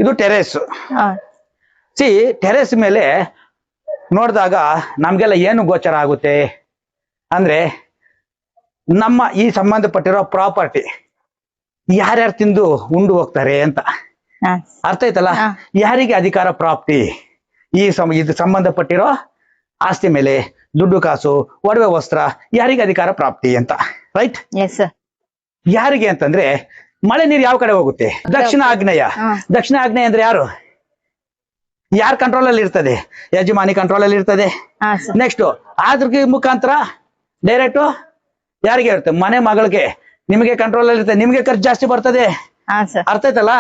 ಇದು terrace. C terrace ಮೇಲೆ ನೋಡಿದಾಗ ನಮ್ಗೆಲ್ಲ ಏನು ಗೋಚರ ಆಗುತ್ತೆ ಅಂದ್ರೆ ನಮ್ಮ ಈ ಸಂಬಂಧಪಟ್ಟಿರೋ ಪ್ರಾಪರ್ಟಿ ಯಾರ್ಯಾರು ತಿಂದು ಉಂಡು ಹೋಗ್ತಾರೆ ಅಂತ ಅರ್ಥ ಆಯ್ತಲ್ಲ. ಯಾರಿಗೆ ಅಧಿಕಾರ ಪ್ರಾಪ್ತಿ ಇದು ಸಂಬಂಧಪಟ್ಟಿರೋ ಆಸ್ತಿ ಮೇಲೆ, ದುಡ್ಡು ಕಾಸು ಒಡವೆ ವಸ್ತ್ರ ಯಾರಿಗೆ ಅಧಿಕಾರ ಪ್ರಾಪ್ತಿ ಅಂತ, ರೈಟ್? ಯಾರಿಗೆ ಅಂತಂದ್ರೆ ಮಳೆ ನೀರು ಯಾವ ಕಡೆ ಹೋಗುತ್ತೆ? ದಕ್ಷಿಣ ಆಗ್ನೇಯ. ದಕ್ಷಿಣ ಆಗ್ನೇಯ ಅಂದ್ರೆ ಯಾರು? ಯಾರ ಕಂಟ್ರೋಲ್ ಅಲ್ಲಿ ಇರ್ತದೆ? ಯಜಮಾನಿ ಕಂಟ್ರೋಲ್ ಅಲ್ಲಿ ಇರ್ತದೆ. ನೆಕ್ಸ್ಟ್ ಅದ್ರ ಮುಖಾಂತರ ಡೈರೆಕ್ಟ್ ಯಾರಿಗೆ ಇರುತ್ತೆ? ಮನೆ ಮಗಳಿಗೆ, ನಿಮಗೆ ಕಂಟ್ರೋಲ್ ಅಲ್ಲಿ ಇರ್ತದೆ, ನಿಮಗೆ ಖರ್ಚು ಜಾಸ್ತಿ ಬರ್ತದೆ. ಅರ್ಥ ಆಯ್ತಲ್ಲ?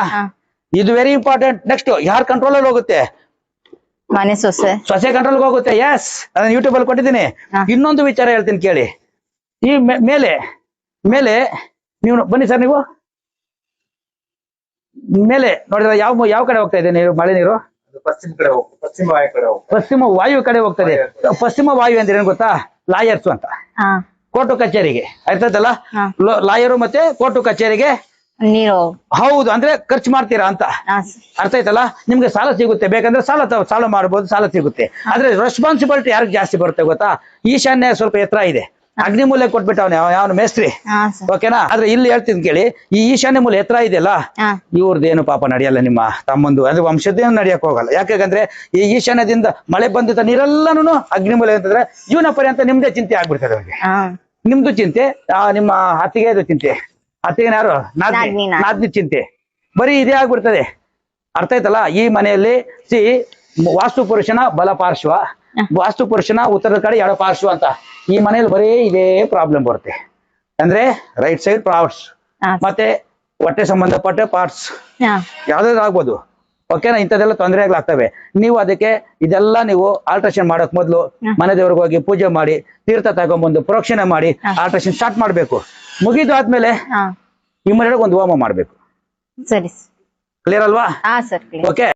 ಇದು ವೆರಿ ಇಂಪಾರ್ಟೆಂಟ್. ನೆಕ್ಸ್ಟ್ ಯಾರ ಕಂಟ್ರೋಲ್ ಅಲ್ಲಿ ಹೋಗುತ್ತೆ? ಮನೆ ಸೊಸೆ. ಸೊಸೆ ಕಂಟ್ರೋಲ್ ಹೋಗುತ್ತೆ. ಎಸ್, ಅದನ್ನ ಯೂಟ್ಯೂಬ್ ಅಲ್ಲಿ ಕೊಟ್ಟಿದ್ದೀನಿ. ಇನ್ನೊಂದು ವಿಚಾರ ಹೇಳ್ತೀನಿ ಕೇಳಿ. ಈ ಮೇಲೆ ಮೇಲೆ ನೀವು ಬನ್ನಿ ಸರ್, ನೀವು ಮೇಲೆ ನೋಡಿದ್ರೆ ಯಾವ ಕಡೆ ಹೋಗ್ತಾ ಇದೆ ನೀರು? ಮಳೆ ನೀರು ಪಶ್ಚಿಮ ಕಡೆ ಪಶ್ಚಿಮ ವಾಯು ಕಡೆ ಹೋಗ್ತದೆ. ಪಶ್ಚಿಮ ವಾಯು ಅಂದ್ರೆ ಏನ್ ಗೊತ್ತಾ? ಲಾಯರ್ಸ್ ಅಂತ, ಕೋರ್ಟು ಕಚೇರಿಗೆ. ಅರ್ಥಾಯ್ತಲ್ಲ? ಲಾಯರು ಮತ್ತೆ ಕೋರ್ಟು ಕಚೇರಿಗೆ ನೀರು. ಹೌದು, ಅಂದ್ರೆ ಖರ್ಚು ಮಾಡ್ತೀರಾ ಅಂತ ಅರ್ಥ ಆಯ್ತಲ್ಲ. ನಿಮ್ಗೆ ಸಾಲ ಸಿಗುತ್ತೆ, ಬೇಕಂದ್ರೆ ಸಾಲ ಮಾಡಬಹುದು, ಸಾಲ ಸಿಗುತ್ತೆ. ಆದ್ರೆ ರೆಸ್ಪಾನ್ಸಿಬಿಲಿಟಿ ಯಾರಿಗೆ ಜಾಸ್ತಿ ಬರುತ್ತೆ ಗೊತ್ತಾ? ಈಶಾನ್ಯ ಸ್ವಲ್ಪ ಎತ್ತರ ಇದೆ, ಅಗ್ನಿ ಮೂಲೆ ಕೊಟ್ಬಿಟ್ಟವನೆ ಅವನು ಮೇಸ್ತ್ರಿ, ಓಕೆನಾ? ಆದ್ರೆ ಇಲ್ಲಿ ಹೇಳ್ತೀನಿ ಕೇಳಿ, ಈ ಈಶಾನ್ಯ ಮೂಲೆ ಎತ್ತರ ಇದೆಯಲ್ಲ, ಇವ್ರದ್ದೇನು ಪಾಪ ನಡೆಯಲ್ಲ, ನಿಮ್ಮ ತಮ್ಮಂದು ಅಂದ್ರೆ ವಂಶದ್ದೇನು ನಡೆಯಕ್ ಹೋಗಲ್ಲ. ಯಾಕಂದ್ರೆ ಈ ಈಶಾನ್ಯದಿಂದ ಮಳೆ ಬಂದಿದ್ದ ನೀರೆಲ್ಲಾನು ಅಗ್ನಿ ಮೂಲೆ ಅಂತಂದ್ರೆ ಜೀವನ ಪರ್ಯಂತ ನಿಮ್ದೇ ಚಿಂತೆ ಆಗ್ಬಿಡ್ತದೆ ಅವ್ರಿಗೆ. ನಿಮ್ದು ಚಿಂತೆ, ನಿಮ್ಮ ಅತ್ತಿಗೆದು ಚಿಂತೆ, ಅತ್ತಿಗೆ ಯಾರು? ನಾದ್ನಿ ಚಿಂತೆ, ಬರೀ ಇದೇ ಆಗ್ಬಿಡ್ತದೆ. ಅರ್ಥ ಆಯ್ತಲ್ಲ? ಈ ಮನೆಯಲ್ಲಿ ವಾಸ್ತು ಪುರುಷನ ಬಲ ಪಾರ್ಶ್ವ, ವಾಸ್ತು ಪುರುಷನ ಉತ್ತರದ ಕಡೆ ಎಡ ಪಾರ್ಶ್ವ ಅಂತ. ಈ ಮನೆಯಲ್ಲಿ ಬರೀ ಇದೇ ಪ್ರಾಬ್ಲಮ್ ಬರುತ್ತೆ. ಅಂದ್ರೆ ರೈಟ್ ಸೈಡ್ ಪಾರ್ಟ್ಸ್ ಮತ್ತೆ ಹೊಟ್ಟೆ ಸಂಬಂಧಪಟ್ಟ ಪಾರ್ಟ್ಸ್ ಯಾವ್ದಾದ್ರು ಆಗ್ಬೋದು, ಓಕೆನಾ? ಇಂಥದ್ದೆಲ್ಲ ತೊಂದರೆಗಳಾಗ್ತವೆ. ನೀವು ಅದಕ್ಕೆ ಇದೆಲ್ಲ ನೀವು ಆಲ್ಟ್ರೇಷನ್ ಮಾಡಕ್ ಮೊದಲು ಮನೆ ದೇವ್ರಿಗೆ ಹೋಗಿ ಪೂಜೆ ಮಾಡಿ, ತೀರ್ಥ ತಗೊಂಡ್ಬಂದು ಪ್ರೋಕ್ಷಣೆ ಮಾಡಿ ಆಲ್ಟ್ರೇಷನ್ ಸ್ಟಾರ್ಟ್ ಮಾಡ್ಬೇಕು. ಮುಗಿದು ಆದ್ಮೇಲೆ ಈ ಮನೆಯೊಳಗೆ ಒಂದು ಹೋಮ ಮಾಡ್ಬೇಕು. ಸರಿ, ಕ್ಲಿಯರ್ ಅಲ್ವಾ? ಓಕೆ.